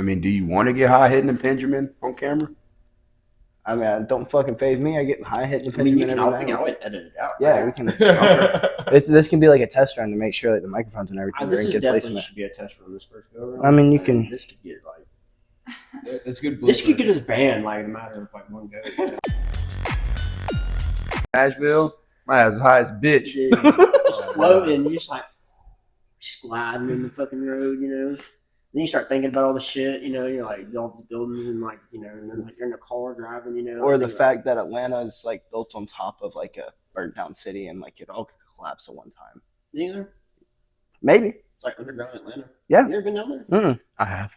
I mean, do you want to get high hitting a Benjamin on camera? I mean, don't fucking phase me. I get high hitting the I mean, you Benjamin can every night. always edit it out. Yeah, right? we can. This can be like a test run to make sure that the microphones and everything are This in is good definitely placement. should be a test run this first go around. I mean, you can. This could get like. That's good. This could get us banned like in a matter of like one go. Nashville, my ass high as bitch. Dude, just floating, you just like gliding in the fucking road, you know. Then you start thinking about all the shit, you know. You're like all the buildings and like you know, and then like you're in a car driving, you know. Or the fact that Atlanta is like built on top of like a burnt down city and like it all could collapse at one time. Either Maybe. it's like underground Atlanta. Yeah. You never been down there? I have.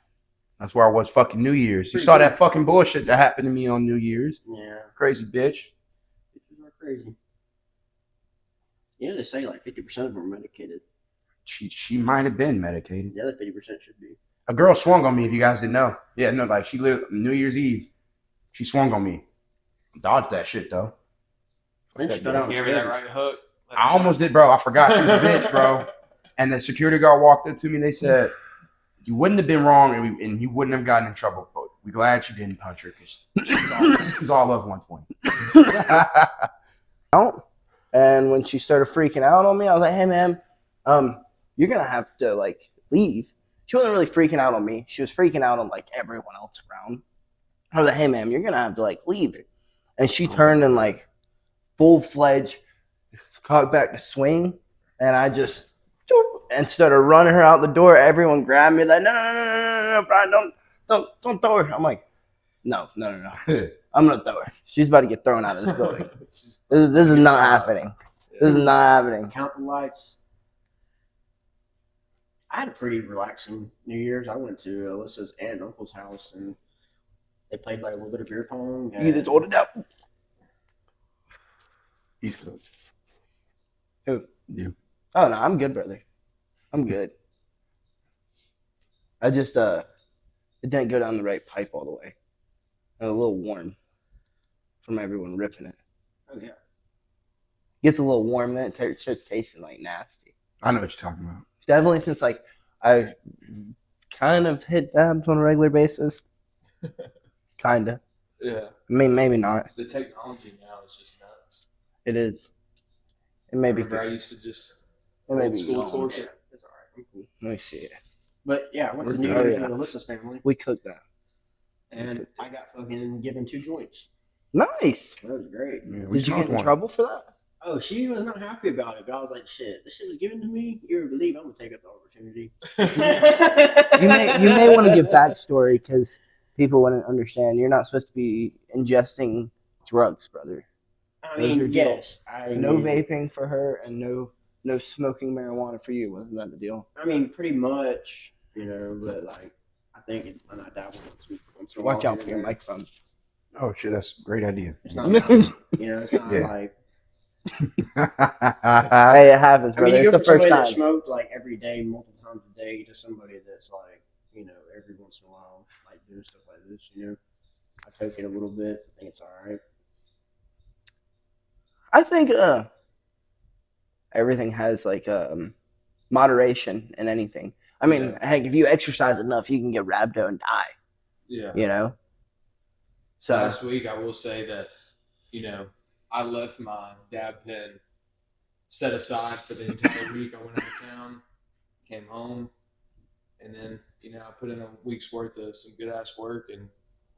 That's where I was fucking New Year's. You saw that fucking bullshit that happened to me on New Year's. Yeah. Crazy bitch. Bitches are crazy. You know they say like 50% of them are medicated. She might have been medicated. The other 50% should be. A girl swung on me, if you guys didn't know. Yeah, no, like she lived New Year's Eve. She swung on me. Dodged that shit though. Then she got out Give me that right hook. I almost did, bro. I forgot she was a bitch, bro. And the security guard walked up to me and they said, you wouldn't have been wrong and you wouldn't have gotten in trouble, but we're glad you didn't punch her because she was all of 120. And when she started freaking out on me, I was like, hey man, you're gonna have to like leave. She wasn't really freaking out on me. She was freaking out on like everyone else around. I was like, hey man, you're gonna have to like leave. And she turned and like full-fledged caught back to swing, and I just instead of running her out the door, everyone grabbed me like, no, Brian, don't throw her. I'm like, no. I'm gonna throw her. She's about to get thrown out of this building. This is not happening. This is not happening. Count the lights. I had a pretty relaxing New Year's. I went to Alyssa's aunt and uncle's house, and they played like a little bit of beer pong. You just ordered it up. He's cooked. Who? You. Oh no, I'm good, brother. I'm good. I just it didn't go down the right pipe all the way. A little warm from everyone ripping it. Oh yeah. Gets a little warm, then it starts tasting like nasty. I know what you're talking about. Definitely since like I kind of hit dabs on a regular basis. Kinda. Yeah. I mean, maybe not. The technology now is just nuts. It is. It may be. I used to just It may old be school gone. torture. It's all right. I'm cool. Let me see it. But yeah, I went to Oh, New Year's yeah. with Alyssa's family, We cooked that. and I got fucking given 2 joints. Nice. That was great. Yeah, we Did you smoked get in one. trouble for that? Oh, she was not happy about it, but I was like, shit, this shit was given to me. You would believe I'm gonna take up the opportunity. You may want to give backstory because people wouldn't understand. You're not supposed to be ingesting drugs, brother. I Those are mean, deals. yes, No vaping for her and no smoking marijuana for you. Wasn't that the deal? I mean, pretty much, you know, but like, I think when I dabble once in a while. Watch out for your microphone. Oh shit, that's a great idea. It's not, you know, it's not Yeah. like. Hey, it happens, I mean, brother. you It's go the from first somebody that time. smoked like every day, multiple times a day, to somebody that's like, you know, every once in a while, like doing stuff like this. You know, I took it a little bit. I think it's all right. I think everything has like moderation in anything. I mean, Yeah. heck, if you exercise enough, you can get rhabdo and die. Yeah. You know. So Last week, I will say that, you know, I left my dab pen set aside for the entire week. I went out of town, came home, and then, you know, I put in a week's worth of some good ass work, and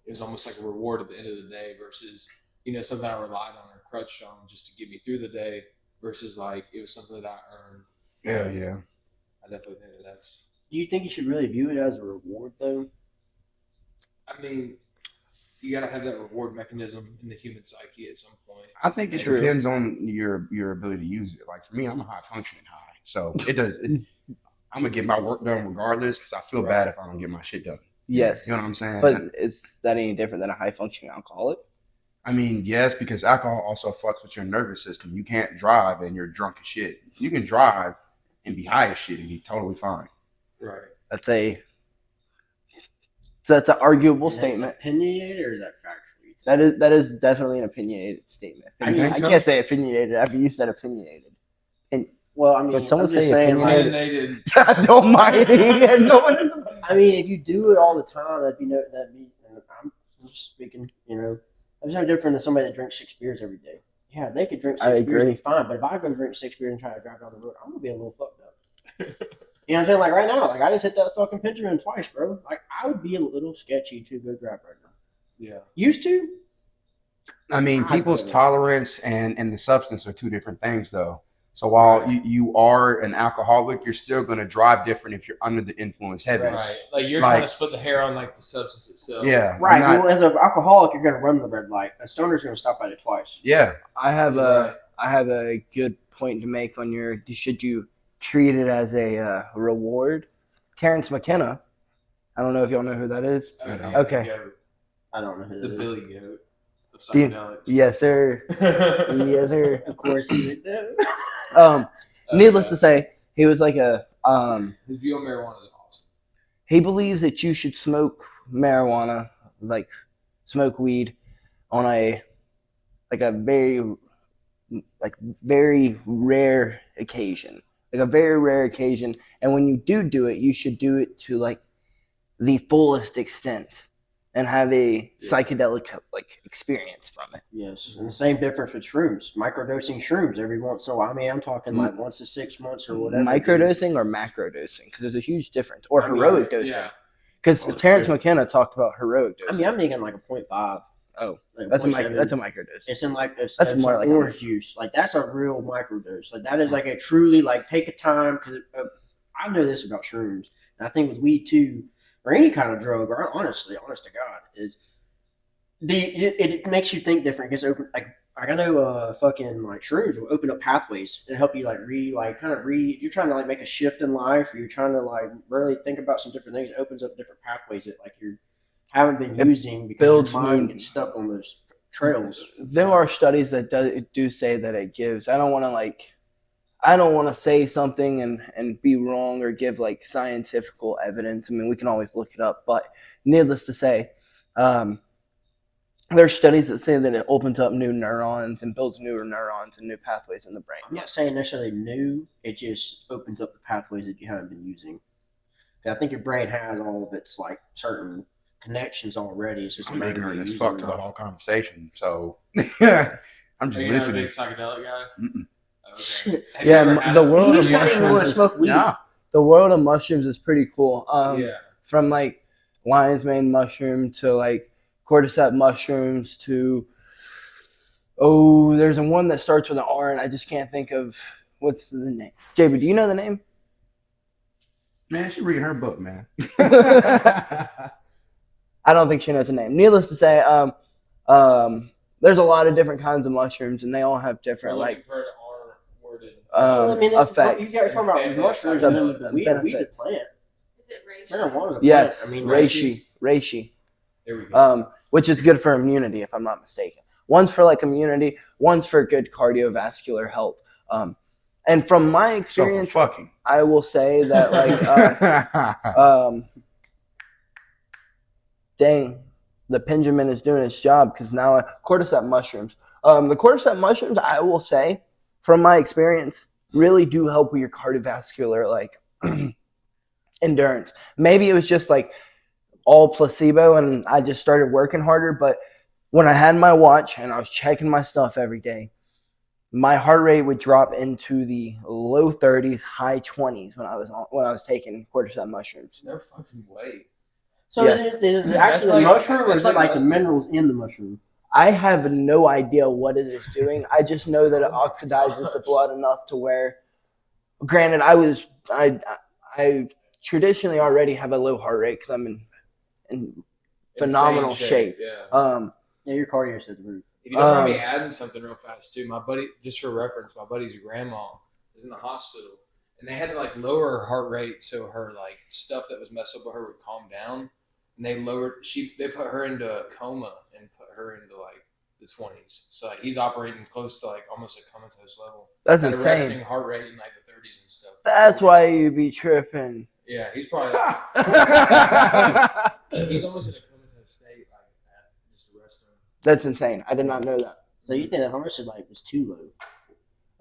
it was almost like a reward at the end of the day versus, you know, something I relied on or crutched on just to get me through the day versus like it was something that I earned. Yeah. I definitely think that's. Do you think you should really view it as a reward, though? I mean, you got to have that reward mechanism in the human psyche at some point. I think it True. depends on your ability to use it. Like for me, I'm a high functioning high, so I'm gonna get my work done regardless because I feel bad if I don't get my shit done. yes, You know what I'm saying? but is that any different than a high functioning alcoholic? I mean, yes, because alcohol also fucks with your nervous system. You can't drive and you're drunk as shit. You can drive and be high as shit and be totally fine. Right. That's an arguable Is that statement. opinionated or is that factual? That is definitely an opinionated statement. I think I so. can't say opinionated after you said opinionated. Well, I mean, Can someone I'm just say saying, like, Opinionated. I don't mind. Yeah, no one in the I mean, if you do it all the time, that'd be no, that'd be. I'm just speaking, that's no different than somebody that drinks 6 beers every day. Yeah, they could drink I 6 beers and agree. be fine, but if I go drink 6 beers and try to drive down the road, I'm gonna be a little fucked up. You know what I'm saying? Like right now, like I just hit that fucking Benjamin twice, bro. Like I would be a little sketchy to go drive right now. Yeah. Used to? I mean, I people's do. tolerance and the substance are two different things, though. So while Right. you are an alcoholic, you're still going to drive different if you're under the influence heavy. Right. Like you're Like- trying to split the hair on like the substance itself. Yeah. Right. you're not- Well, as an alcoholic, you're gonna run the red light. A stoner's gonna stop at it twice. yeah. I have Right. a good point to make on your. Should you treat it as a reward? Terrence McKenna. I don't know if y'all know who that is. Yeah, Okay. the goat. I don't know who The that is. Billy Goat of Dude, psychedelics. Yes, sir. Yes, sir. Of course, he did that. Needless to say, he was like a his view on marijuana is awesome. he believes that you should smoke marijuana, like smoke weed, on a very rare occasion, like a very rare occasion. And when you do it, you should do it to like the fullest extent and have a psychedelic like experience from it. Yes, and the same difference with shrooms. Microdosing shrooms every once in a while. I mean, I'm talking like once to 6 months or whatever. Microdosing or macrodosing, because there's a huge difference. Or I mean, heroic dosing. Yeah. Because Oh, Terrence yeah. McKenna talked about heroic I dosing. mean, I'm thinking like a 0.5. Oh, like that's a 0.7. microdose. It's in like That's that's more more like like orange juice. Like that's a real microdose. Like that is like a truly like take a time because I know this about shrooms, and I think with weed too, or any kind of drug, or honest to God, is it makes you think different. It gets open like I know fucking like shrooms will open up pathways and help you like you're trying to like make a shift in life, or you're trying to like really think about some different things. It opens up different pathways that like you haven't been It using because builds your mind new- gets stuck on those trails. There are studies that do say that it gives. I don't want to say something and be wrong or give like scientific evidence. I mean, we can always look it up, but needless to say, there are studies that say that it opens up new neurons and builds newer neurons and new pathways in the brain. I'm not saying necessarily new. It just opens up the pathways that you haven't been using. I think your brain has all of its like certain connections already. It's just a I'm matter ignorant of as using fuck to them the or not. whole conversation. So I'm just Are you not a big listening. psychedelic guy? Mm-mm. Okay. Have Yeah, you ever had the a- world You of just not even want to mushrooms. smoke weed. Yeah. The world of mushrooms is pretty cool. Yeah. From like lion's mane mushroom to like cordyceps mushrooms to there's one that starts with an R and I just can't think of what's the name. JB, do you know the name? Man, she reading her book, man. I don't think she knows the name. Needless to say, there's a lot of different kinds of mushrooms and they all have We're different looking like for an R worded. Well, I mean, that's what effects. you guys talking about Family mushrooms of and then psychedelics. weed's Benefits. a plant. Is it racial? Marijuana's a Yes, plant. I mean, reishi. There we go. Which is good for immunity, if I'm not mistaken. One's for like immunity, one's for good cardiovascular health. And from my So for experience, fucking. I will say that like, dang, the Benjamin is doing its job because now cordyceps mushrooms. The cordyceps mushrooms, I will say, from my experience, really do help with your cardiovascular like endurance. Maybe it was just like all placebo and I just started working harder, but when I had my watch and I was checking my stuff every day, my heart rate would drop into the low 30s, high 20s when I was taking cordyceps mushrooms. No fucking way. So Yes. is it That's actually like- a mushroom, or that's is it like the us. minerals in the mushroom? I have no idea what it is doing. I just know that it oxidizes the blood enough to where, granted, I traditionally already have a low heart rate because I'm in phenomenal Insane shape. Yeah. Yeah, your cardio said the roof. If you don't mind me adding something real fast too, my buddy, just for reference, my buddy's grandma is in the hospital, and they had to like lower her heart rate so her like stuff that was messed up with her would calm down. And they put her into a coma and put her into like the 20s. So like he's operating close to like almost a comatose level. That's At a resting insane. heart rate in like the 30s and stuff. That's why you be tripping. Yeah, he's probably he's almost in a comatose state like that. Just to rest him. That's insane. I did not know that. So you think that heart rate like was too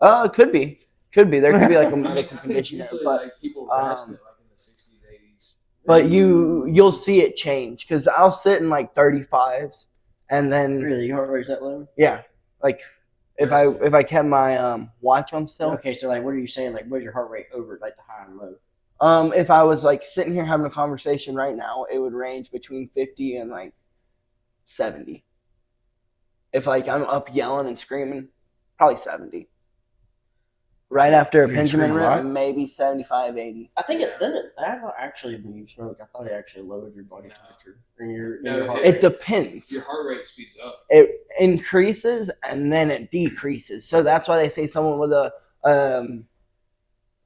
low? It could be. Could be. There could be like a I medical think condition there, usually but like people rest um, it like in the 60s, 80s. but you'll see it change because I'll sit in like 35s, and then Really, your heart rate's that low? yeah, like if I kept my watch on still. Okay, so like, what are you saying? Like, what's your heart rate over like the high and low? If I was like sitting here having a conversation right now, it would range between 50 and like 70. If like I'm up yelling and screaming, probably 70. Right after a You Benjamin scream a lot? rip, maybe 75, 80. I think it doesn't. That actually, when you smoke, I thought it actually lowered your body No. temperature and your No, heart It rate. depends. Your heart rate speeds up. It increases and then it decreases. So that's why they say someone with a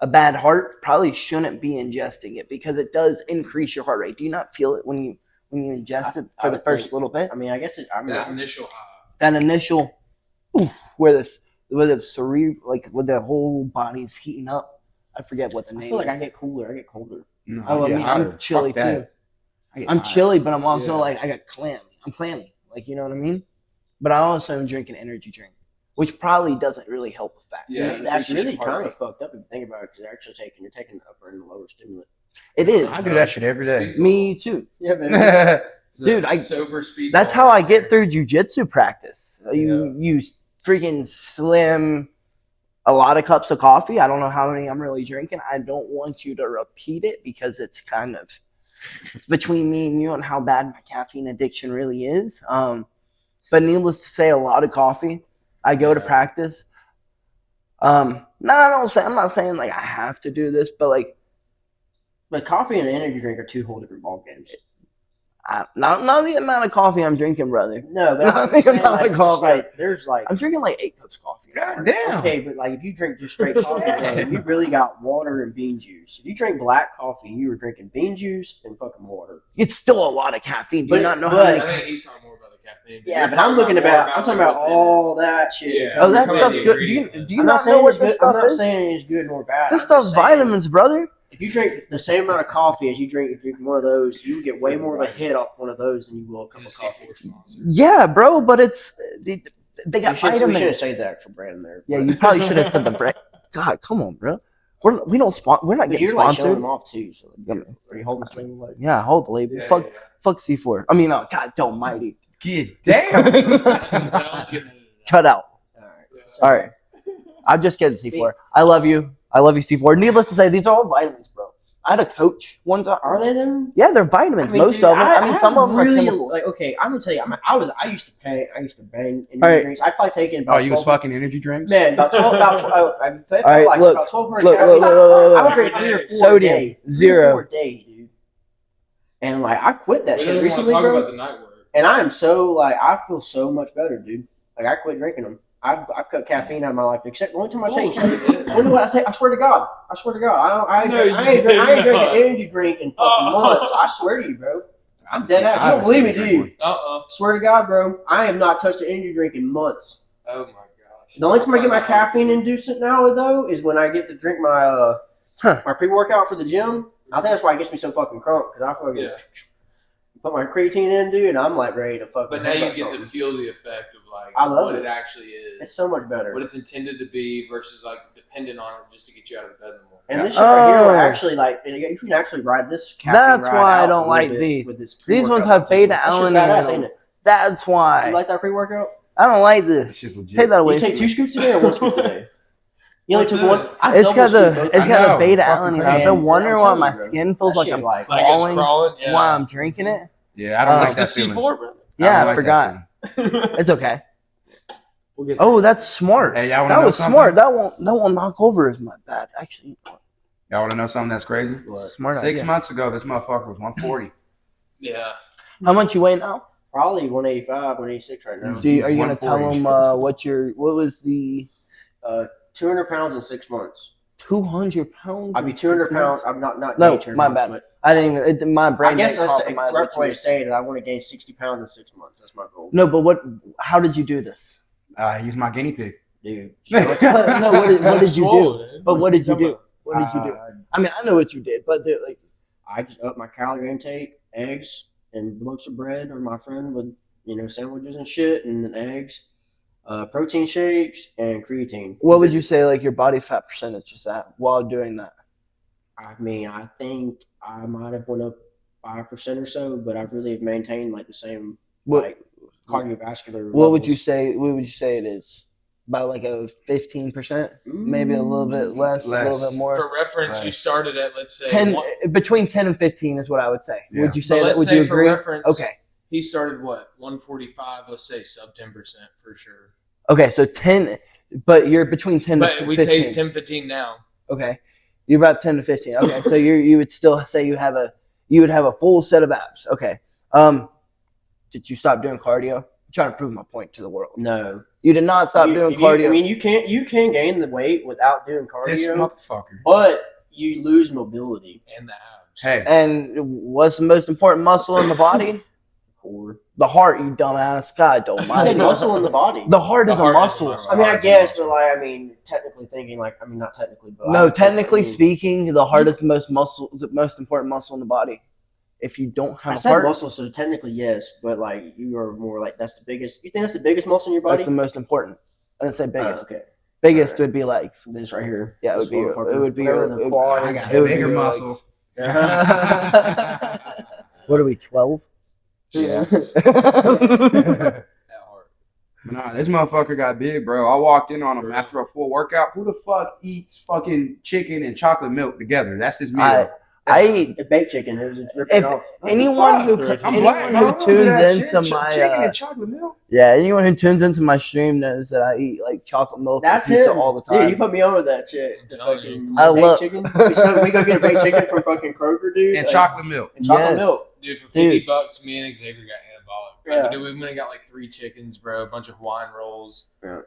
bad heart probably shouldn't be ingesting it because it does increase your heart rate. Do you not feel it when you ingest it I for the would first think. little bit? I mean, I guess it. I mean, That initial high. That initial oof, where the cerebral, like where the whole body's heating up. I forget what the I name feel like is. I get cooler. I get colder. No, Oh, I get mean, hotter. I'm chilly Fuck that. too. I get I'm hotter. chilly, but I'm also Yeah. like I got clammy. I'm clammy, like you know what I mean. But I also am drinking energy drink, which probably doesn't really help with that. Yeah. It That's increases really your heart kind rate. of fucked up if you think about it, because you're taking the upper and the lower stimulant. It is. I do that shit every day. Me too. Yeah, baby. It's a Dude, sober speed. That's ball how I right get there. through jujitsu practice. You freaking slim a lot of cups of coffee. I don't know how many I'm really drinking. I don't want you to repeat it because it's between me and you on how bad my caffeine addiction really is. But needless to say, a lot of coffee. I go to Yeah. practice. I'm not saying like I have to do this, but like But coffee and an energy drink are two whole different ball games. not the amount of coffee I'm drinking, brother. No, but Not I'm the saying, amount like, of coffee. there's like I'm drinking like 8 cups of coffee. God damn. okay, but like if you drink just straight coffee, bro, you really got water and bean juice. If you drink black coffee, you were drinking bean juice and fucking water. It's still a lot of caffeine. Do you But- not know but- how I many? think he's talking more about the caffeine. Yeah, you're but I'm looking more about. I'm talking about what's in it. all that shit. Yeah. Oh, that Come on, stuff's the good. Do you ingredients. not know saying what it's this good- stuff I'm not is? saying it's good nor bad. This I'm stuff's just saying, vitamins, brother. If you drink the same amount of coffee as you drink one of those, you get way more of a hit off one of those than you will a cup He's of a coffee. C4 sponsor. Yeah, bro, but they We got should have vitamins. said the actual brand there. Yeah, you probably should have said the brand. God, come on, bro. We're not But getting you're like showing sponsored. them off too. So Yeah. are you holding this thing like? Yeah, hold the label. Yeah, fuck, yeah, fuck C4. I mean, God almighty. Get damn. yeah. That one's getting edited out. Cut out. All right. Yeah. All right. I'm just kidding, C4. I love you. I love you, C4. Needless to say, these are all vitamins, bro. I had a coach one time. Are they them? Yeah, they're vitamins. Most dude, of them. I mean, some of them are really chemicals. like. Okay, I'm gonna tell you. I used to bang energy All right. drinks. I probably taken about. Oh, you was 12 fucking energy drinks? Man, about 12. All right, look, about 12 look, I would drink 3 or 4 Sodium, a day. 3 or 0. 4 a day, dude. And like I quit that We shit don't want to recently, talk bro. about the night work. And I am so like I feel so much better, dude. Like I quit drinking them. I've cut caffeine out of my life. Except the only time I take. I swear to God. I ain't drinking energy drink in fucking months. I swear to you, bro. I'm dead ass. You don't believe me, do you? Swear to God, bro. I have not touched an energy drink in months. Oh my gosh. The only time I get my caffeine inducent now, though, is when I get to drink my my pre-workout for the gym. I think that's why it gets me so fucking crunk, because I fucking Yeah. put my creatine in, dude, and I'm like ready to fucking. But now you headbutt get to something. feel the effect of like I love what it. it actually is. It's so much better. what it's intended to be versus like dependent on it just to get you out of bed in the morning. And this shit right here, Oh. will actually like you can actually ride this. caffeine That's ride why I out don't a little like bit these. with this These ones pre-workout. have beta That shit's alanine badass, in them. ain't it? That's why. You like that pre-workout? I don't like That shit's this. legit. Take that away. You take from 2 me. scoops a day or 1 scoop a day? You only took one. I It's got double scooped the both. it's I got know, the beta fucking alanine. crazy. I've been Man, wondering I'm why telling my you, bro. skin feels That like shit I'm like- Like it's falling crawling. Yeah. while I'm drinking it. Yeah, I don't like It's that the feeling. C4, bro. Yeah, I like that forgot. feeling. It's okay. We'll get Oh, that's smart. Hey, y'all wanna That know was something? smart. That won't knock over as my bad. Actually, Y'all want to know something that's crazy? What? smart 6 idea. months ago, this motherfucker was 140. Yeah. How much you weigh now? Probably 185, 186 right now. Dude. Are you gonna tell 140. them what was the 200 pounds in 6 months. 200 pounds? I'd be in 200 6 pounds. months? I'm not. No, gained 200 my pounds, bad. but I didn't even. My brain I guess didn't that's a compromise correct what way you to say it. I want to gain 60 pounds in 6 months. That's my goal. No, but how did you do this? He's my guinea pig. Dude. No, what did you do? Swollen. But what did you do? What did you do? I mean, I know what you did, but like, I just up my calorie intake, eggs, and loaves of bread, or my friend with sandwiches and shit, and then eggs. protein shakes and creatine. What would you say like your body fat percentage is at while doing that? I mean, I think I might have went up 5% or so, but I really have maintained like the same What like cardiovascular. what would you levels. say? What would you say it is? About like a 15%, maybe a little bit less, a little Less. bit more. For reference, you Right. started at, let's say, 10 between 10 and 15 is what I would say. Yeah. Would you But say that? let's Would say you for agree? reference, Okay. he started what, 145? Let's say sub 10% for sure. Okay, so 10, but you're between 10 But to we 15. say he's 10, 15 now. Okay, you're about 10 to 15. Okay, so you would still say you would have a full set of abs. Okay, did you stop doing cardio? I'm trying to prove my point to the world. No, You did not stop doing cardio. I mean, you can gain the weight without doing This cardio, motherfucker. but you lose mobility. And the abs. Hey, And what's the most important muscle in the body? Core. The heart, you dumbass. God You said almighty. muscle in the body. The heart The is a heart is a muscle. muscle. I mean, I Heart's guess, muscle. but like, I mean, technically thinking, like, I mean, not technically, but No, I technically mean, speaking, the heart is the most important muscle in the body. If you don't I have a said heart, muscle, so technically yes, but like, you are more like that's the biggest. You think that's the biggest muscle in your that's body? the most important. I didn't say biggest. Oh, okay. Biggest Alright. would be legs. This right here. Yeah, it This would be. motherfucker. It would be. Whatever Your, the it, quad I is. got it a would be bigger your muscle. legs. What are we? 12. Yeah. That heart. Nah, this motherfucker got big, bro. I walked in on him after a full workout. Who the fuck eats fucking chicken and chocolate milk together? That's his meal. I eat The baked chicken. It was ripped If- it off. anyone who I'm anyone black, bro. who I don't do tunes that into shit. my chicken and chocolate milk. anyone who tunes into my stream knows that I eat like chocolate milk That's and pizza him. all the Yeah, time. you put me on with that shit. I'm The telling fucking you. I baked love- chicken. We go get a baked chicken from fucking Kroger, dude. And like, chocolate milk. and chocolate Yes. milk. Dude, for Dude. $50, me and Xavier got anabolic. Yeah. Like, dude, we went and got like 3 chickens, bro, a bunch of Hawaiian rolls. Yeah.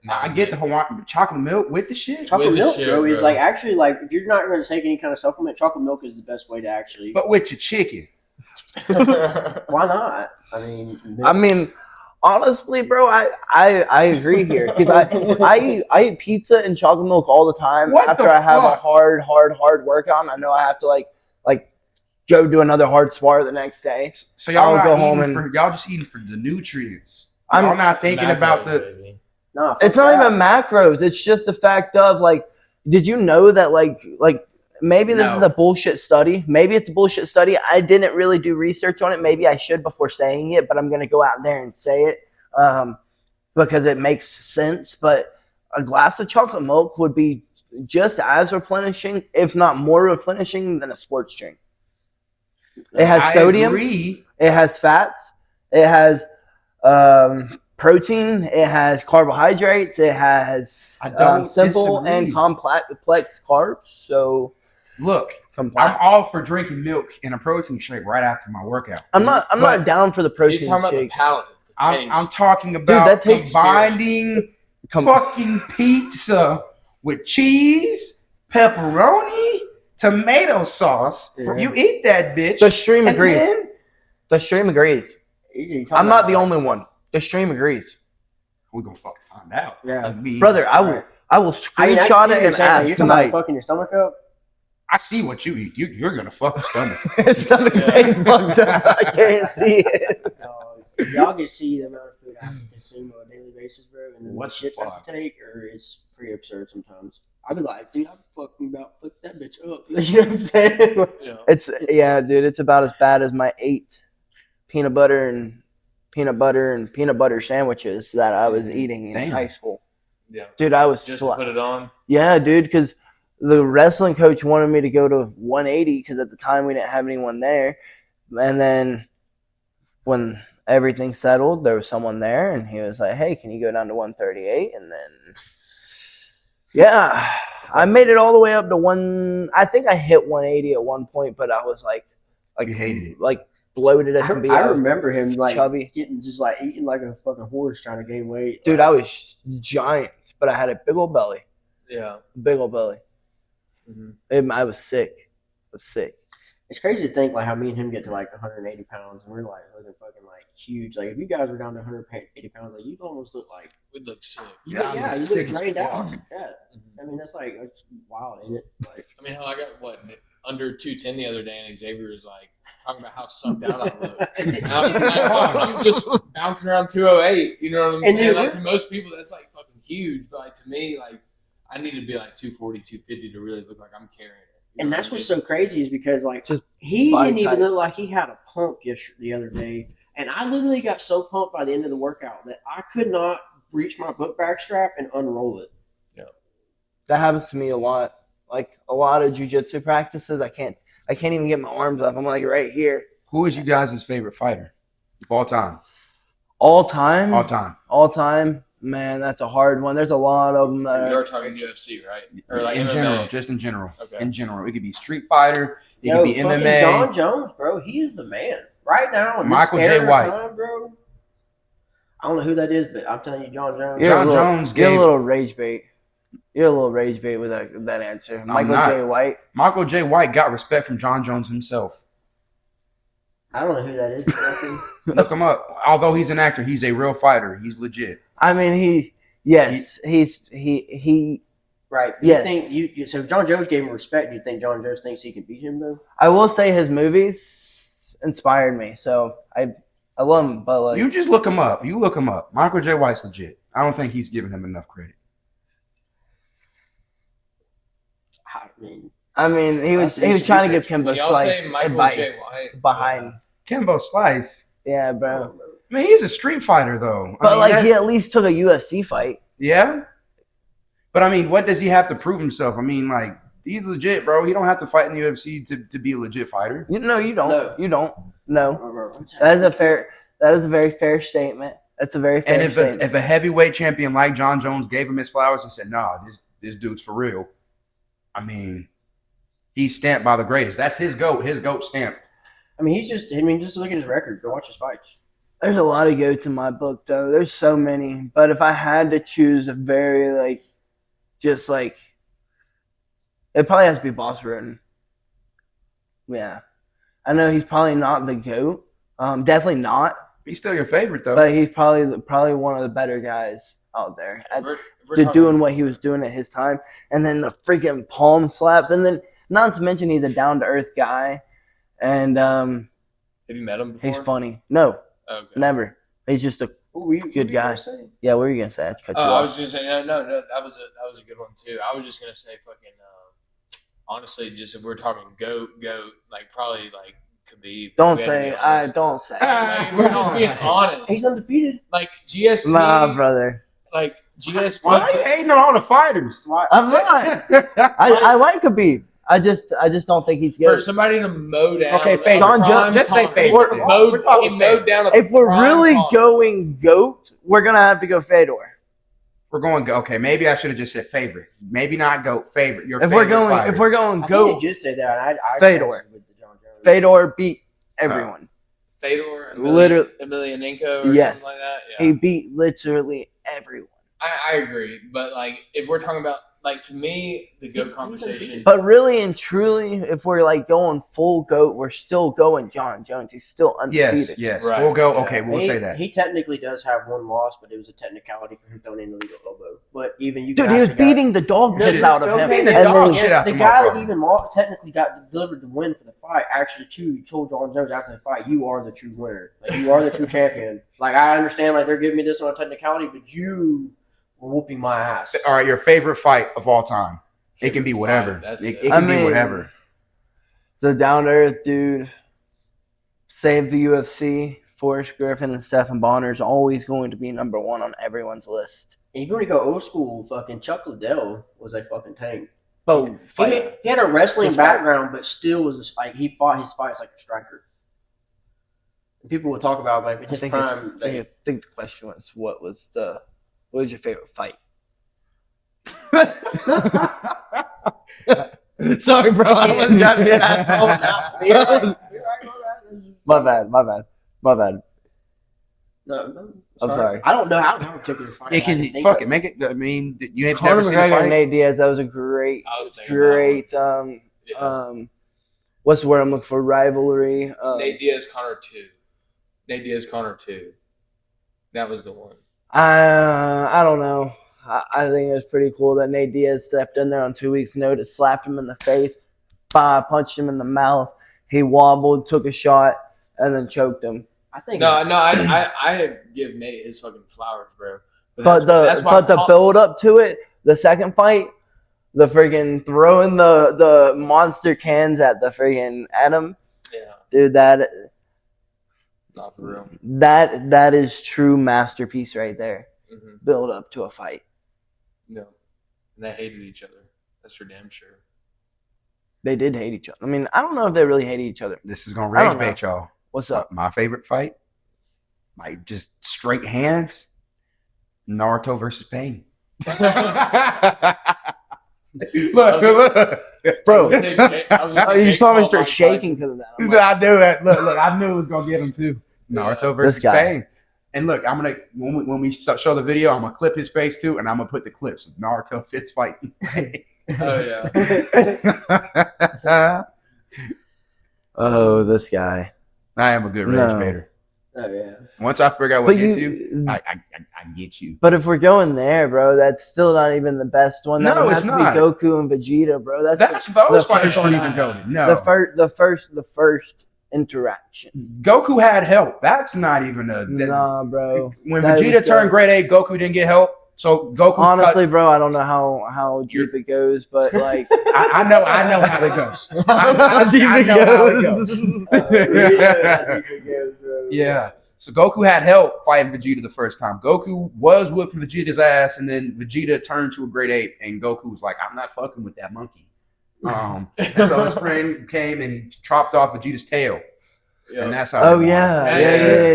And that I was get it. the Hawaiian chocolate milk with the shit. Chocolate With the milk, shit, bro, is bro. like actually like if you're not going to take any kind of supplement, chocolate milk is the best way to actually. But with your chicken. Why not? I mean, honestly, bro, I agree here because I eat pizza and chocolate milk all the time What after the I have a fuck? hard workout. And I know I have to like go do another hard spar the next day. So y'all I'll not go eating home and- for y'all just eating for the nutrients. I'm- Y'all not thinking Macros, about the. baby. no, It's not even macros. It's just the fact of like, did you know that like maybe this No. is a bullshit study. Maybe it's a bullshit study. I didn't really do research on it. Maybe I should before saying it, but I'm gonna go out there and say it because it makes sense. But a glass of chocolate milk would be just as replenishing, if not more replenishing, than a sports drink. It has I sodium. agree. It has fats. It has protein. It has carbohydrates. It has I don't simple disagree. and complex carbs. So Look, complex. I'm all for drinking milk in a protein shake right after my workout. I'm not But down for the He's protein talking about the shake. palate. The I'm taste. talking about that tastes combining fucking pizza with cheese, pepperoni, tomato sauce. Yeah. You eat that bitch. The stream and agrees. then The stream agrees. I'm not the only one. The stream agrees, we're gonna fucking find out. Yeah. Like me. brother. I will I mean, I screenshot see it what and you're saying. ask You're talking about tonight. fucking your stomach up. I see what you eat. You're gonna fuck a stomach. His stomach stays fucked up. I guarantee it. Y'all can see the amount of food I have to consume on a daily basis, bro, and then What the shit the I have to take, or it's pretty absurd sometimes. I'd be like, dude, I'm fucking about to fuck that bitch up. You know what I'm saying? Yeah. It's dude. It's about as bad as my 8 peanut butter and peanut butter sandwiches that I was eating in Damn. high school. Yeah. Dude, I was Just to put it on. yeah, dude, because the wrestling coach wanted me to go to 180 because at the time we didn't have anyone there. And then when everything settled, there was someone there, and he was like, "Hey, can you go down to 138?" And then, yeah, I made it all the way up to one. I think I hit 180 at one point, but I was like You hated it. like bloated as can be. I I was remember him like chubby. getting just like eating like a fucking horse trying to gain weight. Dude, like, I was giant, but I had a big old belly. Yeah. Big old belly. Mm-hmm. I was sick. I was sick. It's crazy to think like how me and him get to like 180 pounds, and we're like looking fucking like huge. Like if you guys were down to 180 pounds, like you almost look like We'd look sick. you Yeah, look, I'm yeah, you sick look as drained out. fuck. Yeah, I mean that's like it's wild, ain't it? Like I mean, hell, I got what under 210 the other day, and Xavier was like talking about how sucked out I look. And I'm just bouncing around 208. You know what I'm And saying? dude, Like to most people, that's like fucking huge, but like to me, like I need to be like 240, 250 to really look like I'm carrying it. You And know that's what I what's mean? so crazy is because like Just he body didn't even look types. like he had a pump the other day, and I literally got so pumped by the end of the workout that I could not reach my book bag strap and unroll it. That happens to me a lot. Like a lot of jujitsu practices, I can't even get my arms up. I'm like right here. Who is you guys' favorite fighter of all time? All time? All time. All time? Man, that's a hard one. There's a lot of them that You are. are talking UFC, right? Or like in MMA? general, just in general. Okay. In general, it could be Street Fighter. It Yo, could be fucking MMA. John Jones, bro, he is the man right now. In Michael this J. era of White. time, bro. I don't know who that is, but I'm telling you, John Jones. You're John a little, Jones You're gave- a little rage bait. You're a little rage bait with that answer. Michael not. J. White. Michael J. White got respect from John Jones himself. I don't know who that is. Fucking. Look him up. Although he's an actor, he's a real fighter. He's legit. I mean, he Right. Yes. You think so John Jones gave him respect. Do you think John Jones thinks he can beat him though? I will say his movies inspired me, so I love him. But like, You just look him up. You look him up. Michael J. White's legit. I don't think he's giving him enough credit. I mean, he was That's trying to give research. Kimbo When y'all Slice say Michael advice J. White behind. Kimbo Slice. Yeah, bro. I mean, he's a street fighter, though. But I mean, he at least took a UFC fight. yeah. But I mean, what does he have to prove himself? I mean, like, he's legit, bro. He don't have to fight in the UFC to be a legit fighter. No, you don't. No. You don't. No. That is a very fair statement. That's a very fair And statement. if a heavyweight champion like John Jones gave him his flowers and said, "Nah, this dude's for real," I mean, he's stamped by the greatest. That's his GOAT. His GOAT stamp. I mean, just look at his record. Go watch his fights. There's a lot of goats in my book, though. There's so many. But if I had to choose a very it probably has to be Boss Roden. Yeah, I know he's probably not the GOAT. Definitely not. He's still your favorite, though. But he's probably one of the better guys out there at If we're talking- doing what he was doing at his time. And then the freaking palm slaps. And then not to mention he's a down to earth guy. And Have you met him before? he's funny. No, Okay. never. He's just a What were you Good guy. gonna say? yeah. What were you gonna say? I cut you I off. was just saying, no, that was a good one too. I was just gonna say, fucking, honestly, just if we're talking goat, like probably like Khabib. Don't We had to say. be honest. Don't say. Like, we're just being honest. He's undefeated. Like GSP, Nah, brother. like GSP. Why are you hating on all the fighters? I'm not. I like Khabib. I just don't think he's For good. somebody to mow down. Okay, a favorite. John prime Just say Tom- favorite. He then. mowed, We're talking he mowed favorite. down a If we're prime really Tom. going goat, we're gonna have to go Fedor. We're going. Okay, maybe I should have just said favorite. Maybe not GOAT. Favorite. Your If favorite we're going, fighter. if we're going I think goat, they just say that. I Fedor. with the John Jones. Fedor beat everyone. Fedor, Literally- Emelianenko, or Yes. something like that. Yeah. He beat literally everyone. I agree, but like if we're talking about like to me the GOAT conversation. But really and truly, if we're like going full goat, we're still going John Jones. He's still undefeated. yes. Right. We'll go. Yeah. Okay, we'll he, say that. He technically does have one loss, but it was a technicality for him throwing in the legal elbow. But even you Dude, can he was ask the guy- beating the dog No, shit dude, out of him. okay, Beating the And dog then- shit out the the guy that motherfucker. even technically got delivered the win for the fight actually told John Jones after the fight, "You are the true winner. Like you are the true champion." Like I understand, like they're giving me this on a technicality, but you were whooping my ass. All right, your favorite fight of all time. It can be Favorite whatever. fight, that's It it. can I be mean- whatever. The down to earth dude saved the UFC. Forrest Griffin and Stephen Bonner is always going to be number one on everyone's list. And if you want to go old school, fucking Chuck Liddell was a fucking tank. Oh, He had a wrestling His fight. background, but still was like he fought his fights like a striker. And people would talk about like in I his think, prime. I think the question was what was your favorite fight? Sorry, bro. I was trying to be an asshole. My bad. No, I'm sorry. I don't know how that particular fight. It I can didn't think fuck of it. Make it. I mean, you ain't Conor never seen a McGregor fight. and Nate Diaz. That was a great, I was thinking that Yeah. What's the word I'm looking for? Rivalry. Nate Diaz, Connor 2. Nate Diaz, Connor 2. That was the one. I don't know. I think it was pretty cool that Nate Diaz stepped in there on 2 weeks' notice, slapped him in the face. punched him in the mouth. He wobbled, took a shot, and then choked him. I think I give Nate his fucking flowers, bro. But the build up to it, the second fight, the friggin' throwing the monster cans at the friggin' Adam, yeah, dude, that not for real. that is true masterpiece right there. Mm-hmm. Build up to a fight. No, and they hated each other. That's for damn sure. They did hate each other. I mean, I don't know if they really hate each other. This is gonna I rage don't know. bait y'all. What's up? My favorite fight, like just straight hands. Naruto versus Pain. look, Bro, you saw me start shaking because of that. I'm like, I knew it. Look, I knew it was gonna get him too. Naruto versus Pain. And look, I'm gonna when we show the video, I'm gonna clip his face too, and I'm gonna put the clips of Naruto fist fighting. Oh yeah. oh, this guy. I am a good rage baiter. Oh yeah. Once I figure out what gets you, I get you. But if we're going there, bro, that's still not even the best one. That No, would it's have to not. be Goku and Vegeta, bro. Those fights aren't even golden. No, the first interaction. Goku had help. That's not even Nah, bro. When That Vegeta is turned dope. grade 8, Goku didn't get help. So Goku Honestly, bro, I don't know how deep it goes, but like I know how it goes. how deep I it know how it goes. bro. Yeah. So Goku had help fighting Vegeta the first time. Goku was whooping Vegeta's ass, and then Vegeta turned to a grade 8, and Goku was like, "I'm not fucking with that monkey." And so his friend came and chopped off Vegeta's tail, and that's how. Oh yeah.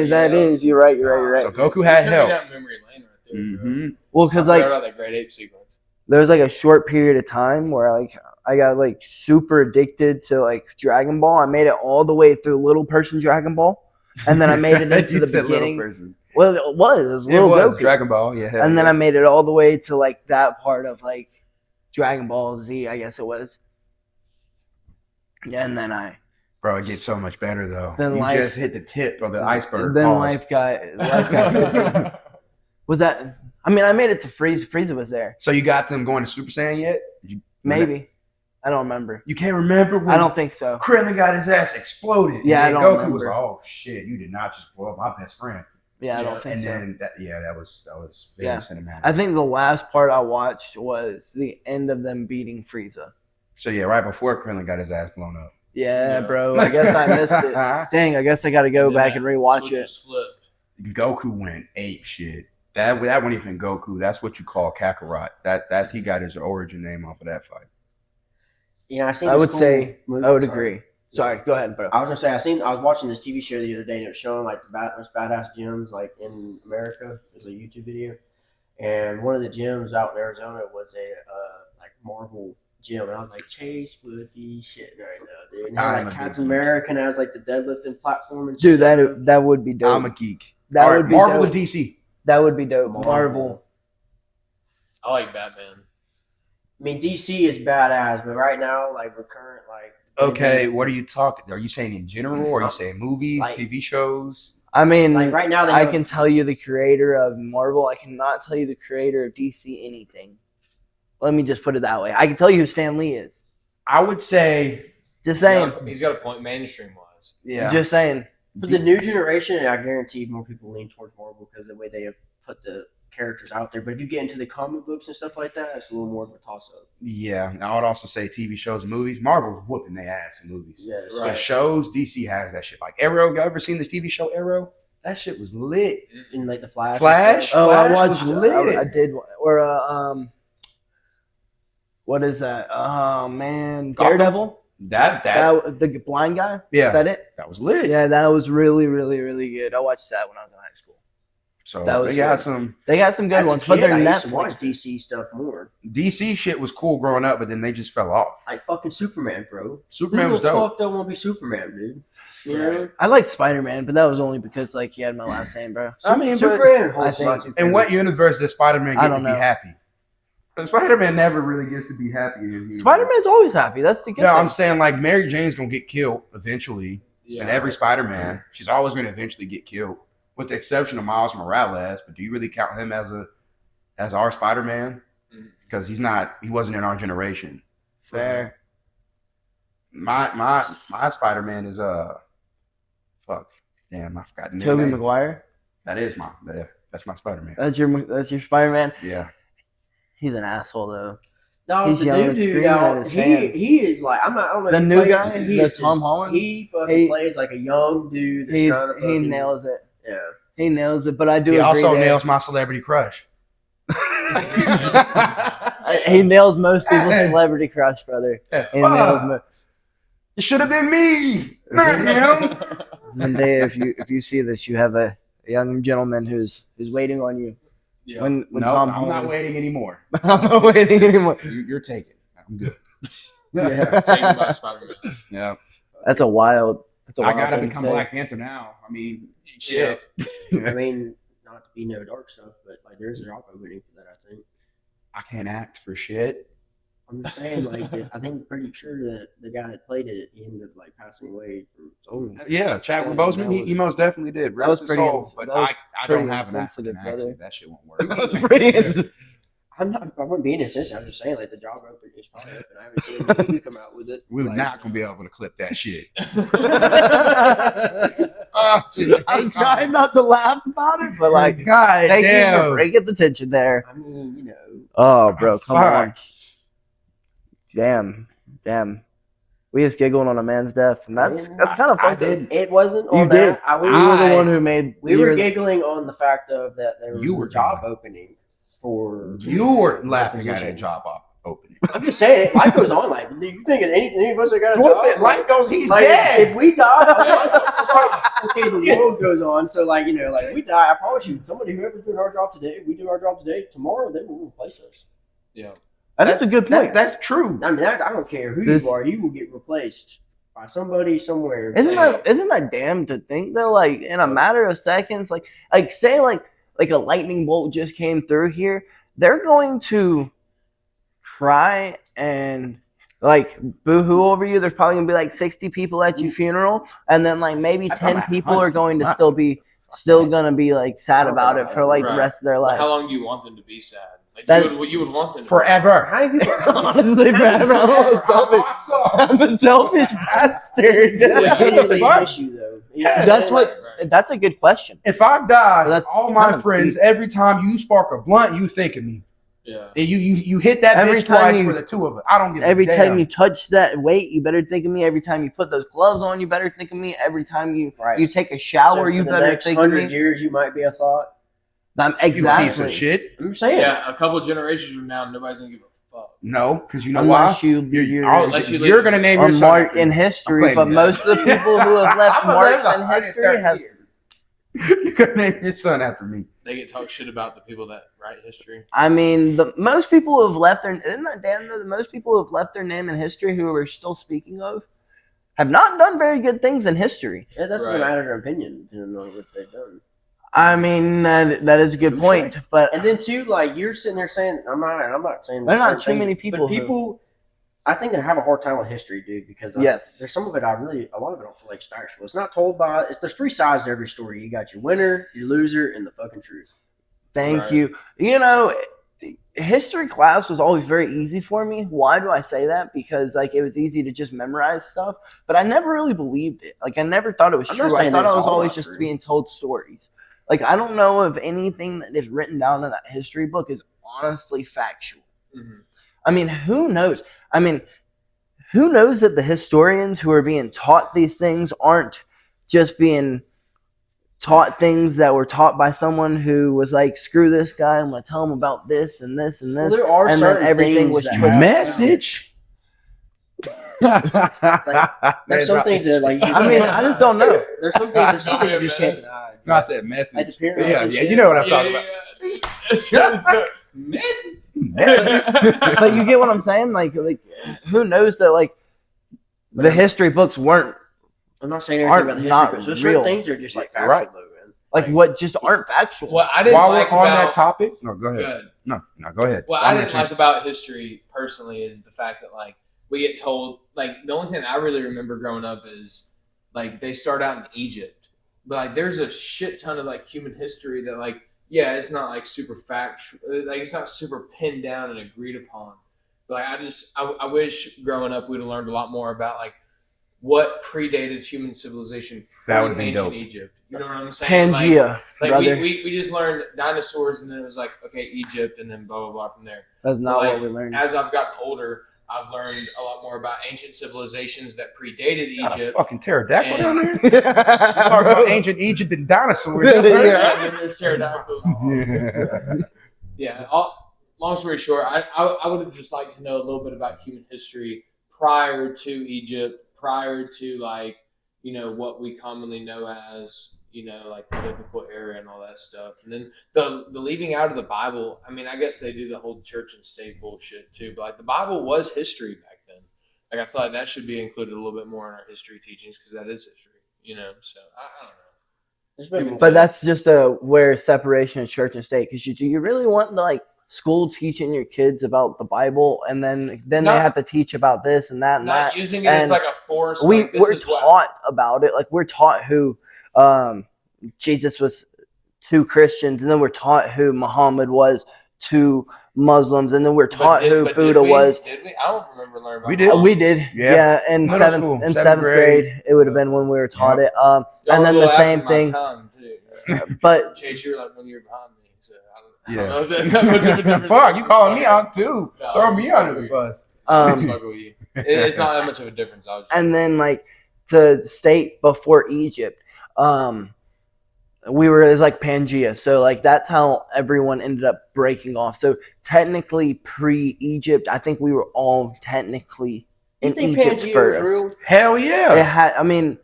That is. You're right. So Goku had help. Down memory lane right there, Mm-hmm. Well, because I like forgot about that grade 8 sequence. there was like a short period of time where like I got like super addicted to like Dragon Ball. I made it all the way through Little Person Dragon Ball, and then I made it into the beginning. Well, it was Little Goku. Dragon Ball, yeah. And then I made it all the way to like that part of like Dragon Ball Z, I guess it was. Yeah, and then Bro, it gets so much better though. Then you life- just hit the tip of the iceberg. Then Pause. life got busy. Was that? I mean, I made it to Frieza. Frieza was there. So you got them going to Super Saiyan yet? Maybe. I don't remember. You can't remember when I don't think so. Krillin got his ass exploded. Yeah, and I then don't Goku was remember. like, "Oh shit, you did not just blow up my best friend." Yeah, I don't think and so. then that was very Yeah. cinematic. I think the last part I watched was the end of them beating Frieza. So yeah, right before Krillin got his ass blown up. Yeah, Yeah. bro. I guess I missed it. Dang, I guess I got to go back and rewatch it. Flipped. Goku went ape shit. That wasn't even Goku. That's what you call Kakarot. That's he got his origin name off of that fight. Yeah, I would say I would agree. Sorry, go ahead, bro. I was gonna say I was watching this TV show the other day and it was showing like the most badass gyms like in America. It was a YouTube video, and one of the gyms out in Arizona was a like Marvel gym, and I was like, Chase would be shit right now, dude. And I'm like a Captain big America and has like the deadlifting platform and Dude, shit. that would be dope. I'm a geek. That All right, would be Marvel dope. or DC. That would be dope. Marvel. I like Batman. I mean, DC is badass, but right now, like we're current, like Okay, what are you talking? Are you saying in general, or are you saying movies, Like- TV shows? I mean, like right now, I can tell you the creator of Marvel. I cannot tell you the creator of DC anything. Let me just put it that way. I can tell you who Stan Lee is. I would say, Just saying. He's got a point mainstream wise. yeah. Just saying. For the new generation, I guarantee more people lean towards Marvel because of the way they have put the characters out there. But if you get into the comic books and stuff like that, it's a little more of a toss-up. Yeah, I would also say TV shows and movies. Marvel's whooping their ass in movies. Yes. The shows, DC has that shit. Like Arrow, you ever seen the TV show Arrow? That shit was lit. In like the Flash. Flash? Oh, I Flash watched. was lit. I did. Or what is that? Oh man, Gotham? Daredevil. That The blind guy. yeah, Is that it? that was lit. Yeah, that was really, really, really good. I watched that when I was in high school. So That was they got good. some They got some good As a ones, but kid, they're I used to watch Netflix. DC stuff more. DC shit was cool growing up, but then they just fell off. Like fucking Superman, bro. Superman Who was the dope. fuck don't want to be Superman, dude? You know? I like Spider-Man, but that was only because like he had my last name, bro. I mean, but Superman. I think- in what universe does Spider-Man I get don't to be know. happy? Spider-Man never really gets to be happy. in his universe. Spider-Man's always happy. That's the good No, thing. I'm saying like Mary Jane's gonna get killed eventually. Yeah. In every Spider-Man, she's always going to eventually get killed, with the exception of Miles Morales. But do you really count him as our Spider-Man? Because he wasn't in our generation. Fair. My Spider-Man is fuck. Damn, I forgot the Tobey name. Maguire. That's my Spider-Man. That's your Spider-Man. Yeah. He's an asshole though. No, He's the yelling new and dude screaming at out, his fans. he is like I don't know The if he new plays, guy, he the is Tom just- Holland? He fucking He- plays like a young dude that's trying to He fucking, nails it. Yeah. He nails it. But I do He agree also there. nails my celebrity crush. He nails most people's Hey. celebrity crush, brother. Yeah, He nails fuck. It should have been me, not him. Zendaya, if you see this, you have a young gentleman who's waiting on you. Yeah. When No, Tom I'm Holland, not waiting anymore. I'm not waiting anymore. You're taken. I'm good. Yeah. Taken by Spider-Man. Yeah. That's a wild. That's a I wild gotta thing to become say. Black Panther now. I mean, shit. I mean, not to be no dark stuff, but like there's a job opening for that, I think. I can't act for shit. I'm just saying, like, I think pretty sure that the guy that played it, he ended up like passing away from something. Yeah, Chadwick Damn, Boseman, that he was- most definitely did. that Rest was his pretty soul, ins- but that was I pretty don't have an insensitive, African accent. brother. That shit won't work. That's pretty. I'm not being insensitive. I'm just saying, like, the job opening is probably open. I haven't seen a movie come out with it. We were Like, not gonna be able to clip that shit. I'm trying not to laugh about it, but like, God thank you for damn. breaking the tension there. I mean, you know, Oh, bro, come on. Fuck. Damn. We just giggled on a man's death, and that's kind of I fucked up. didn't. it wasn't You on did. that. I was, You were the one who made. we you were were- giggling on the fact of that there was You were a job opening for. You were laughing at position. a job opening. I'm just saying, life goes on. Like, do you think any of us that got a Flip it, job? life goes. He's Like, dead. if we die, okay, the world goes on. So, like, you know, like we die. I promise you, somebody whoever's doing our job today, we do our job today. Tomorrow, they will replace us. Yeah. That's a good point. That's true. I mean, I don't care who This- you are, you will get replaced by somebody somewhere. Isn't that damn to think though? Like in a matter of seconds, like say like a lightning bolt just came through here, they're going to cry and like boo-hoo over you. There's probably gonna be like 60 people at your funeral, and then like maybe I'm 10 at people 100 are going to people. still gonna be like sad about it for like the Right. rest of their life. How long do you want them to be sad? Like That- you would want them to Forever. How many people? Honestly, man, I'm a selfish bastard. Yeah. Genuinely Fuck. miss you though. You know Yeah, I'm That's saying? what. That's a good question. If I die, That's all kind my of friends, deep. every time you spark a blunt, you think of me. Yeah. And you hit that Every bitch time twice you- for the two of us. I don't give Every a damn. time you touch that weight, you better think of me. Every time you put those gloves on, you better think of me. Every time you Right. you take a shower, So you for the better next think of 100 me. years, you might be a thought. I'm You piece exactly. of shit. I'm saying. Yeah. A couple generations from now, nobody's gonna give a fuck. No, because you know why? Unless you're Unless you You're live- gonna name your a son mark after in me. history, I'm but claiming most of the people who have left I'm gonna marks live in 130 history have. years. You're gonna name your son after me. They get talk shit about the people that write history. I mean, the most people who have left their isn't that damn though? The most people who have left their name in history who we're still speaking of have not done very good things in history. Yeah, that's Right. a matter of opinion, depending on what they've done. I mean, that is a good point, but And then too, like you're sitting there saying, I'm not saying There are not certain too things, many people but who- people, I think they have a hard time with history, dude, because Yes. there's some of it a lot of it I don't feel like it's factual. It's not told by. There's three sides to every story. You got your winner, your loser, and the fucking truth. thank Right. you. You know, history class was always very easy for me. Why do I say that? Because like it was easy to just memorize stuff, but I never really believed it. Like I never thought it was I'm not true. I saying thought that I it's was all always not just true. being told stories. Like I don't know if anything that is written down in that history book is honestly factual. Mm-hmm. I mean, who knows? I mean, who knows that the historians who are being taught these things aren't just being taught things that were taught by someone who was like, screw this guy, I'm going to tell him about this and this and Well, this. there are and then certain everything things was that twisted. Message. There's some things that like. I mean, I just don't know. There's some things you just can't Mess. deny. No, I said Like the message. pyramids Yeah, and yeah, shit. you know what I'm talking about. Message. But you get what I'm saying? Like who knows that like the history books weren't I'm not saying anything Aren't about the not history, but there's real. certain things that are just like factual, Right. though, man. like what just aren't factual. What I didn't While like we're on about that topic, no, go ahead. Good. No, go ahead. What So I I'm didn't gonna like about history personally is the fact that like we get told like the only thing I really remember growing up is like they start out in Egypt, but like there's a shit ton of like human history that like yeah it's not like super factual, like it's not super pinned down and agreed upon. But like, I wish growing up we'd have learned a lot more about like what predated human civilization That from would've been ancient dope. Egypt. You know what I'm saying? Pangea, Like brother. we just learned dinosaurs, and then it was like, okay, Egypt, and then blah blah blah from there. That's not Like, what we learned. As I've gotten older, I've learned a lot more about ancient civilizations that predated Got a Egypt. fucking pterodactyl And- down there. You talking about ancient Egypt and dinosaurs? Yeah. And then there's pterodactyls. Yeah. Yeah. Long story short, I would have just liked to know a little bit about human history prior to Egypt, prior to like, you know, what we commonly know as, you know, like the biblical era and all that stuff. And then the leaving out of the Bible, I mean, I guess they do the whole church and state bullshit too, but like the Bible was history back then. Like I feel like that should be included a little bit more in our history teachings because that is history, you know. So I don't know. But that's just where separation of church and state. Because do you really want like school teaching your kids about the Bible, and then they have to teach about this and that and Not that? using it as like a force. We're like, this is taught about it. Like we're taught who Jesus was to Christians, and then we're taught who Muhammad was to Muslims, and then we're taught who Buddha was. Did we? I don't remember learning about We did. We did, Yeah. in Middle seventh school, in seventh seventh grade. grade. It would have been when we were taught it. Y'all And were then a the little same after my thing. time, too. But Chase, you're like 1 year behind me, so I Yeah. don't know if that's that much of a difference. Fuck, you calling me out too? No, Throw I'm me just under fucking the bus. I'm just fucking with you. It's not that much of a difference. and then like the state before Egypt, we were, it was like Pangea, so like that's how everyone ended up breaking off. So technically pre-Egypt, I think we were all technically You in think Egypt Pangea first. was real? Hell yeah. It had, I mean,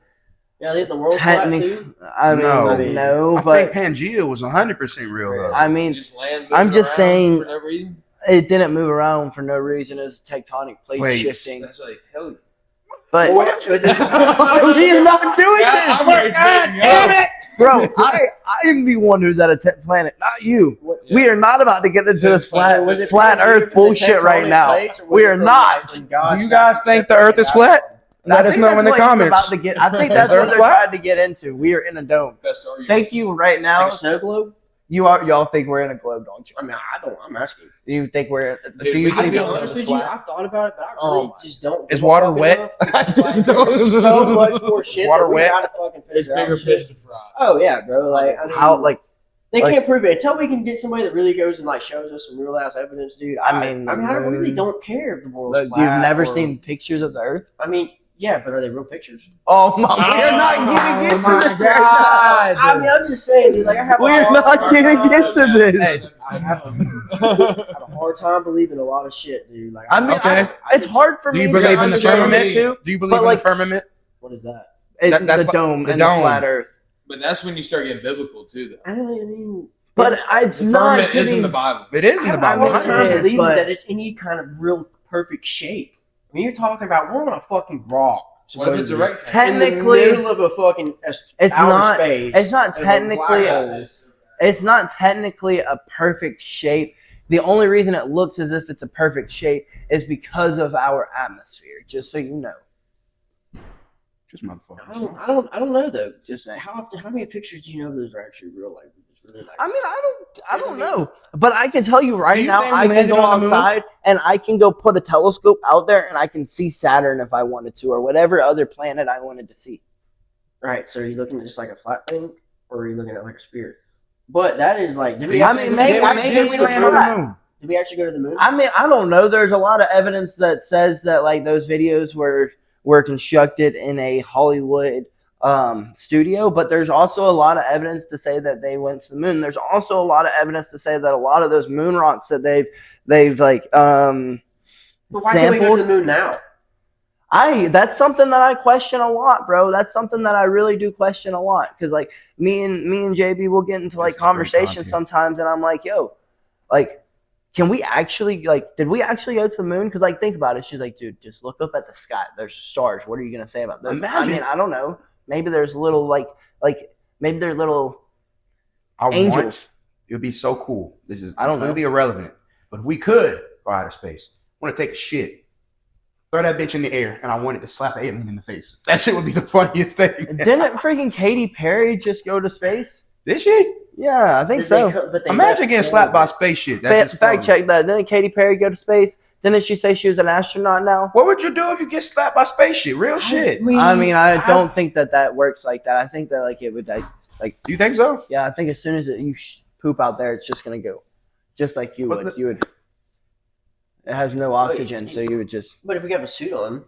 Yeah, they think the world's flat technically, too. I mean, No. no, I but think Pangea was 100% real though. I mean, just land I'm moving just around saying- for no reason. it didn't move around for no reason. It was tectonic plate Plates. shifting. That's what they tell you. But What? we are not doing Yeah, I'm this, already kidding, yo. bro. I'm the one who's at a planet, not you. What- We are not about to get into this flat Was it flat Pangea Earth from the bullshit right tectonic now. plates, or was We it are from, not. like, when God Do you guys think the Earth is separated flat? Let us know in the comments. I think that's Is there what they're flat? trying to get into. We are in a dome. Best argument. Thank you. Right out? now, Like a snow globe? y'all think we're in a globe, don't you? I mean, I don't. I'm asking. You think we're? Dude, Do you we can think be the To be on Earth honest is with you, flat? I've thought about it, but I Oh really my- just don't. Is give a water fuck wet? enough. I just Like, don't there's know. so much more shit Water that we wet? gotta fucking It's figure bigger out. fish Shit. to fry. Oh yeah, bro. Like I mean, How like? they like- can't prove it until we can get somebody that really goes and like shows us some real ass evidence, dude. I mean, I really moon- don't care if the world's Look, flat. you've never or- seen pictures of the Earth? I mean, yeah, but are they real pictures? Oh my! We're not getting into my this. God. I mean, I'm just saying, dude. Like I have. a We're hard not time- getting into this. Hey, I have a hard time believing a lot of shit, dude. Like I mean, Okay. it's hard for Do me you to believe in the understand firmament? too. Do you believe But, in like- the firmament? What is that? It's That's the dome the and dome. the flat Earth. But that's when you start getting biblical too, though. I mean, But it's The not firmament is in getting. the Bible. It is I in the have a Bible. hard time 100%. believing but- that it's any kind of real perfect shape. I mean, you're talking about we're on a fucking rock. What if it's a supposedly, rectangle? in the Technically, middle of a fucking it's outer not- space. it's not of a technically black a- hole. It's not technically a perfect shape. The only reason it looks as if it's a perfect shape is because of our atmosphere. Just so you know. Just motherfuckers. I don't know though. Just saying. How many pictures do you know those are actually real? Like, it's really like. I mean, I don't know, but I can tell you right Do you now, think we I can landed go on the moon? outside and I can go put a telescope out there and I can see Saturn if I wanted to, or whatever other planet I wanted to see. Right. So are you looking at just like a flat thing, or are you looking at like a sphere? But that is like. Did we I actually- mean, maybe- did we actually maybe go we to the land moon? on the moon. Did we actually go to the moon? I mean, I don't know. There's a lot of evidence that says that like those videos were constructed in a Hollywood studio, but there's also a lot of evidence to say that they went to the moon. There's also a lot of evidence to say that a lot of those moon rocks that they've like But why can't we go sampled. to the moon now? That's something that I question a lot, bro. That's something that I really do question a lot because like me and JB will get into like This is great conversations content. sometimes, and I'm like, yo, like, can we actually like, did we actually go to the moon? Because like, think about it. She's like, dude, just look up at the sky. There's stars. What are you gonna say about those? I Imagine- mean, I don't know. Maybe there's little like maybe they're little I angels. want, it would be so cool. This is I don't know. completely irrelevant. But if we could go out of space, I want to take a shit, throw that bitch in the air, and I wanted to slap an alien in the face. That shit would be the funniest thing. Didn't freaking Katy Perry just go to space? Did she? Yeah, I think Did they so. co- but they Imagine left getting slapped by a forward. spaceship. That's just Fact funny. check that. Didn't Katy Perry go to space? Didn't she say she was an astronaut now? What would you do if you get slapped by spaceship? Real shit. I don't think that works like that. I think that like it would like Do you think so? yeah. I think as soon as you poop out there, it's just gonna go, just like you But would. You would. It has no oxygen, so you would just. But if we have a suit on,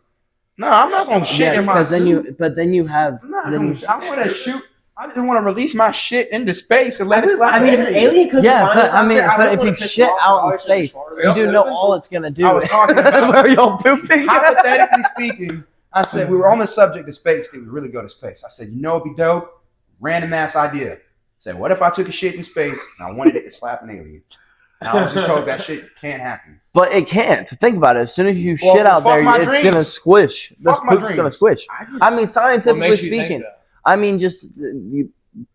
No, I'm not gonna shit Yes, in my because then suit. you have. I'm not Then gonna, I want to shoot. I just want to release my shit into space and let it slide. I mean, if an alien comes Yeah, to find but us I out mean, there, I but wouldn't if wanna you piss shit them off, out in obviously they're space, smarter you than do us. know all it's gonna do. I was talking about Are y'all pooping? hypothetically speaking. I said we were on the subject of space. Did we really go to space? I said, you know, it'd be dope. Random ass idea. I said, what if I took a shit in space and I wanted it to slap an alien? And I was just told that shit can't happen. But it can't. Think about it. As soon as you Well, shit out fuck there, my it's dreams. gonna squish. This Fuck my poop's gonna dreams. squish. I mean, What scientifically makes you think speaking. that? I mean, just you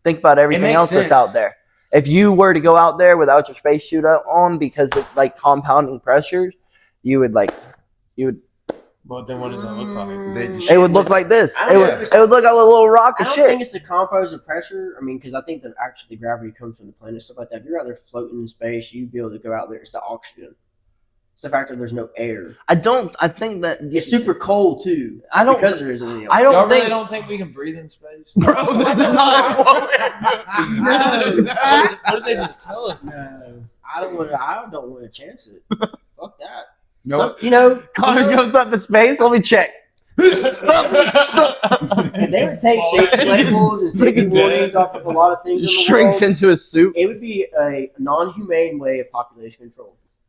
think about everything makes else sense. that's out there. If you were to go out there without your spacesuit on because of like compounding pressures, you would. But then what does that look like? It would look like this. I It don't would. know if it's- It would look like a little rock I of don't shit. think it's the composed of pressure. I mean, because I think that actually gravity comes from the planet, stuff like that. If you're out there floating in space, you'd be able to go out there. It's the oxygen. It's the fact that there's no air. I think that It's super cold too. I don't. because there isn't any. I oxygen. don't Y'all really think- don't think we can breathe in space? Bro, this is not What did they just tell us? I don't want. I don't want to chance it. Fuck that. No, So, you know, Connor goes up to space. Let me check. if they would take safety labels and safety warnings off of a lot of things in the Shrinks world, into a suit. it would be a non-humane way of population control.